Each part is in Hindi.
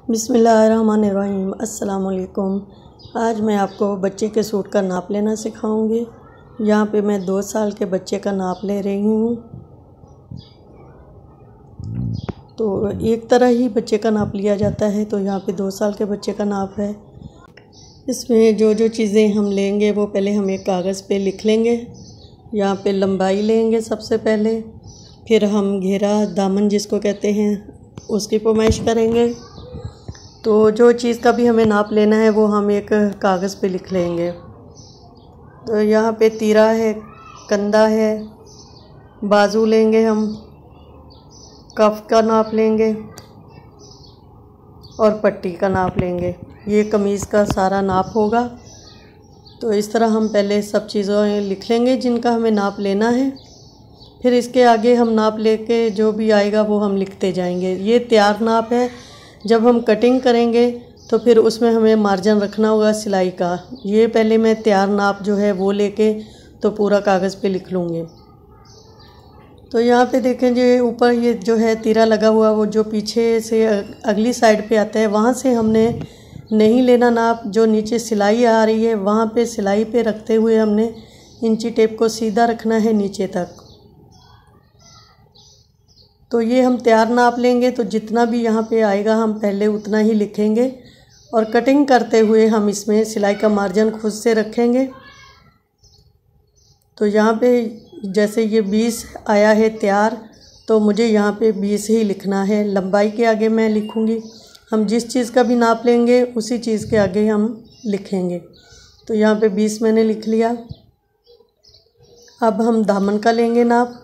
बिस्मिल्लाहिर्रहमानिर्रहीम। अस्सलाम वालेकुम। आज मैं आपको बच्चे के सूट का नाप लेना सिखाऊंगी। यहाँ पे मैं 2 साल के बच्चे का नाप ले रही हूँ। तो एक तरह ही बच्चे का नाप लिया जाता है, तो यहाँ पे 2 साल के बच्चे का नाप है। इसमें जो जो चीज़ें हम लेंगे वो पहले हम एक कागज़ पे लिख लेंगे। यहाँ पे लंबाई लेंगे सबसे पहले, फिर हम घेरा दामन जिसको कहते हैं उसकी पैमाइश करेंगे। तो जो चीज़ का भी हमें नाप लेना है वो हम एक कागज़ पे लिख लेंगे। तो यहाँ पे तीरा है, कंधा है, बाजू लेंगे, हम कफ का नाप लेंगे और पट्टी का नाप लेंगे। ये कमीज़ का सारा नाप होगा। तो इस तरह हम पहले सब चीज़ों लिख लेंगे जिनका हमें नाप लेना है। फिर इसके आगे हम नाप लेके जो भी आएगा वो हम लिखते जाएंगे। ये तैयार नाप है। जब हम कटिंग करेंगे तो फिर उसमें हमें मार्जिन रखना होगा सिलाई का। ये पहले मैं तैयार नाप जो है वो लेके तो पूरा कागज़ पे लिख लूँगी। तो यहाँ पे देखें जो ऊपर ये जो है तीरा लगा हुआ, वो जो पीछे से अगली साइड पे आता है वहाँ से हमने नहीं लेना नाप। जो नीचे सिलाई आ रही है वहाँ पे सिलाई पे रखते हुए हमने इंची टेप को सीधा रखना है नीचे तक। तो ये हम तैयार नाप लेंगे, तो जितना भी यहाँ पे आएगा हम पहले उतना ही लिखेंगे और कटिंग करते हुए हम इसमें सिलाई का मार्जिन खुद से रखेंगे। तो यहाँ पे जैसे ये 20 आया है तैयार, तो मुझे यहाँ पे 20 ही लिखना है। लंबाई के आगे मैं लिखूँगी, हम जिस चीज़ का भी नाप लेंगे उसी चीज़ के आगे हम लिखेंगे। तो यहाँ पे 20 मैंने लिख लिया। अब हम दामन का लेंगे नाप।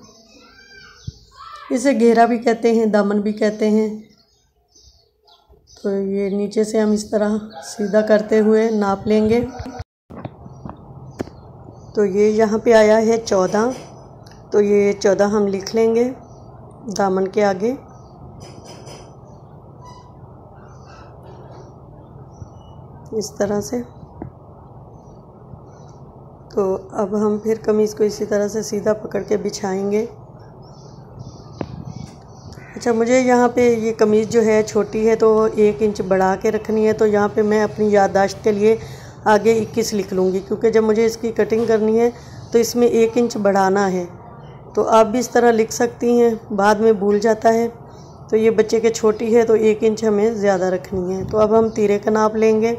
इसे घेरा भी कहते हैं, दामन भी कहते हैं। तो ये नीचे से हम इस तरह सीधा करते हुए नाप लेंगे। तो ये यहाँ पे आया है 14, तो ये 14 हम लिख लेंगे दामन के आगे। इस तरह से। तो अब हम फिर कमीज़ को इसी तरह से सीधा पकड़ के बिछाएंगे। अच्छा, मुझे यहाँ पे ये कमीज़ जो है छोटी है तो 1 इंच बढ़ा के रखनी है। तो यहाँ पे मैं अपनी याददाश्त के लिए आगे 21 लिख लूँगी, क्योंकि जब मुझे इसकी कटिंग करनी है तो इसमें 1 इंच बढ़ाना है। तो आप भी इस तरह लिख सकती हैं, बाद में भूल जाता है। तो ये बच्चे के छोटी है तो 1 इंच हमें ज़्यादा रखनी है। तो अब हम तीरे का नाप लेंगे।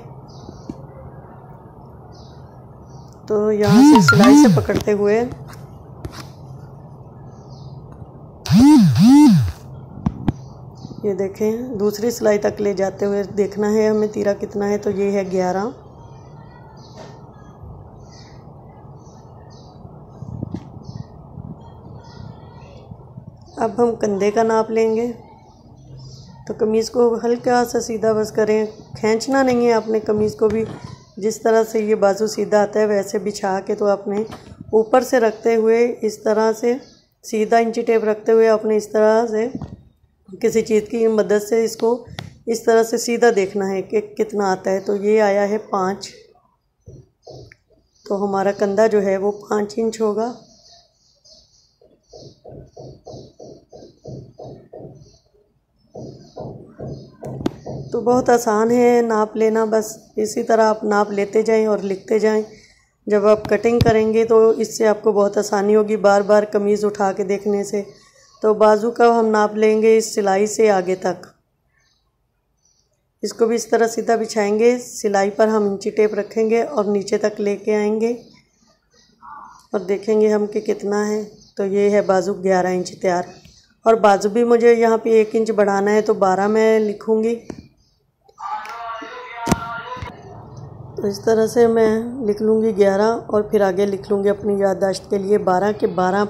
तो यहाँ से सिलाई से पकड़ते हुए ये देखें, दूसरी सिलाई तक ले जाते हुए देखना है हमें तीरा कितना है। तो ये है 11। अब हम कंधे का नाप लेंगे। तो कमीज़ को हल्का सा सीधा बस करें, खींचना नहीं है आपने कमीज़ को भी। जिस तरह से ये बाजू सीधा आता है वैसे बिछा के तो आपने ऊपर से रखते हुए इस तरह से सीधा इंची टेप रखते हुए आपने इस तरह से किसी चीज़ की मदद से इसको इस तरह से सीधा देखना है कि कितना आता है। तो ये आया है 5। तो हमारा कंधा जो है वो 5 इंच होगा। तो बहुत आसान है नाप लेना, बस इसी तरह आप नाप लेते जाएं और लिखते जाएं। जब आप कटिंग करेंगे तो इससे आपको बहुत आसानी होगी बार बार कमीज़ उठा के देखने से। तो बाजू का हम नाप लेंगे इस सिलाई से आगे तक। इसको भी इस तरह सीधा बिछाएंगे, सिलाई पर हम इंची टेप रखेंगे और नीचे तक लेके आएंगे और देखेंगे हम कि कितना है। तो ये है बाजू 11 इंच तैयार। और बाजू भी मुझे यहाँ पे 1 इंच बढ़ाना है, तो 12 मैं लिखूँगी। तो इस तरह से मैं लिख लूँगी 11 और फिर आगे लिख लूँगी अपनी याददाश्त के लिए 12 के 12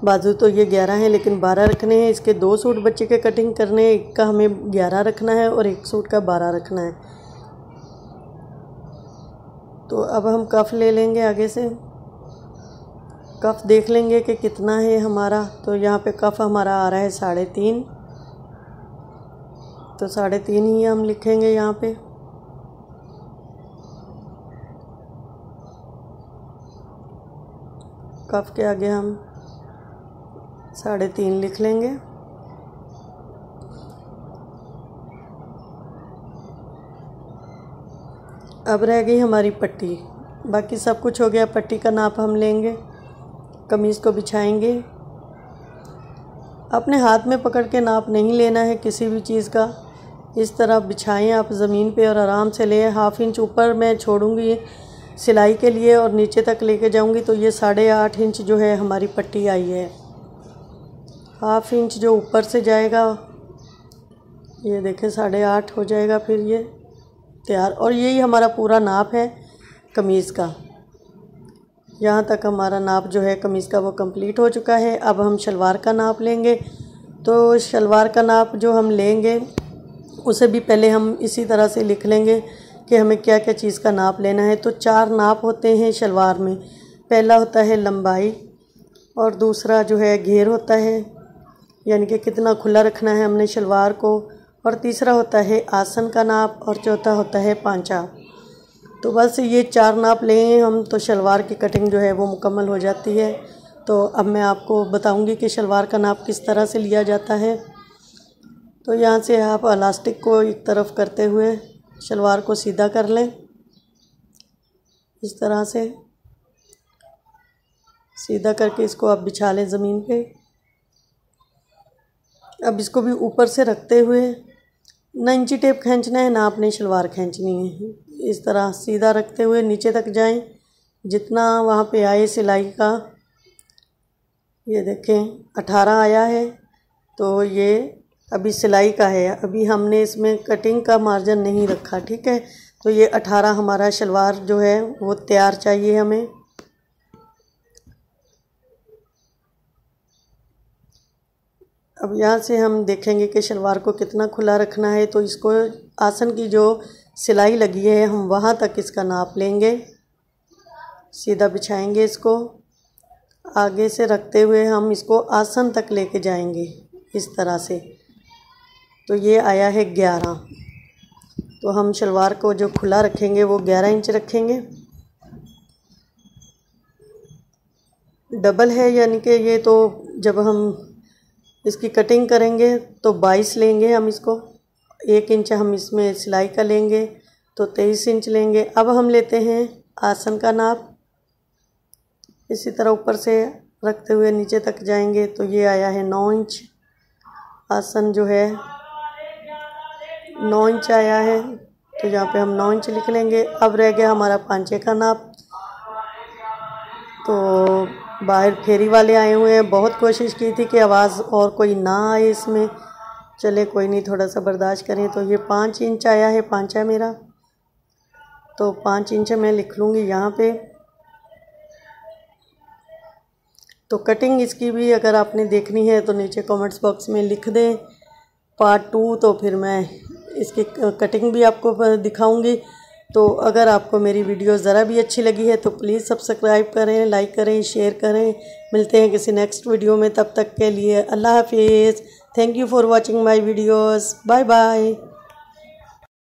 बाजू। तो ये 11 है लेकिन 12 रखने हैं। इसके 2 सूट बच्चे के कटिंग करने हैं, एक का हमें 11 रखना है और एक सूट का 12 रखना है। तो अब हम कफ ले लेंगे आगे से। कफ देख लेंगे कि कितना है हमारा। तो यहाँ पे कफ हमारा आ रहा है 3.5। तो 3.5 ही हम लिखेंगे यहाँ पे। कफ के आगे हम 3.5 लिख लेंगे। अब रह गई हमारी पट्टी, बाकी सब कुछ हो गया। पट्टी का नाप हम लेंगे, कमीज़ को बिछाएंगे। अपने हाथ में पकड़ के नाप नहीं लेना है किसी भी चीज़ का। इस तरह बिछाएं आप ज़मीन पे और आराम से लें। 1/2 इंच ऊपर मैं छोड़ूंगी सिलाई के लिए और नीचे तक लेके जाऊंगी, तो ये 8.5 इंच जो है हमारी पट्टी आई है। 1/2 इंच जो ऊपर से जाएगा, ये देखें 8.5 हो जाएगा, फिर ये तैयार। और यही हमारा पूरा नाप है कमीज़ का। यहाँ तक हमारा नाप जो है कमीज़ का वो कंप्लीट हो चुका है। अब हम शलवार का नाप लेंगे। तो शलवार का नाप जो हम लेंगे उसे भी पहले हम इसी तरह से लिख लेंगे कि हमें क्या क्या चीज़ का नाप लेना है। तो 4 नाप होते हैं शलवार में। पहला होता है लंबाई, और दूसरा जो है घेर होता है, यानी कि कितना खुला रखना है हमने शलवार को, और तीसरा होता है आसन का नाप, और चौथा होता है पांचा। तो बस ये 4 नाप लेंगे हम तो शलवार की कटिंग जो है वो मुकम्मल हो जाती है। तो अब मैं आपको बताऊंगी कि शलवार का नाप किस तरह से लिया जाता है। तो यहाँ से आप इलास्टिक को एक तरफ करते हुए शलवार को सीधा कर लें, इस तरह से सीधा करके इसको आप बिछा लें ज़मीन पे। अब इसको भी ऊपर से रखते हुए ना इंची टेप खींचना है ना आपने शलवार खींचनी है। इस तरह सीधा रखते हुए नीचे तक जाएं, जितना वहाँ पे आए सिलाई का। ये देखें 18 आया है, तो ये अभी सिलाई का है, अभी हमने इसमें कटिंग का मार्जिन नहीं रखा, ठीक है। तो ये 18 हमारा शलवार जो है वो तैयार चाहिए हमें। अब यहाँ से हम देखेंगे कि शलवार को कितना खुला रखना है। तो इसको आसन की जो सिलाई लगी है हम वहाँ तक इसका नाप लेंगे, सीधा बिछाएंगे इसको, आगे से रखते हुए हम इसको आसन तक लेके जाएंगे इस तरह से। तो ये आया है 11। तो हम शलवार को जो खुला रखेंगे वो 11 इंच रखेंगे। डबल है, यानी कि ये तो जब हम इसकी कटिंग करेंगे तो 22 लेंगे हम इसको। 1 इंच हम इसमें सिलाई का लेंगे तो 23 इंच लेंगे। अब हम लेते हैं आसन का नाप, इसी तरह ऊपर से रखते हुए नीचे तक जाएंगे। तो ये आया है 9 इंच। आसन जो है 9 इंच आया है, तो यहाँ पे हम 9 इंच लिख लेंगे। अब रह गया हमारा पांचे का नाप। तो बाहर फेरी वाले आए हुए हैं, बहुत कोशिश की थी कि आवाज़ और कोई ना आए इसमें, चले कोई नहीं, थोड़ा सा बर्दाश्त करें। तो ये 5 इंच आया है पांचा मेरा, तो 5 इंच मैं लिख लूँगी यहाँ पे। तो कटिंग इसकी भी अगर आपने देखनी है तो नीचे कमेंट्स बॉक्स में लिख दें पार्ट 2, तो फिर मैं इसकी कटिंग भी आपको दिखाऊंगी। तो अगर आपको मेरी वीडियो ज़रा भी अच्छी लगी है तो प्लीज़ सब्सक्राइब करें, लाइक करें, शेयर करें। मिलते हैं किसी नेक्स्ट वीडियो में, तब तक के लिए अल्लाह हाफिज़। Thank you for watching my videos. Bye bye.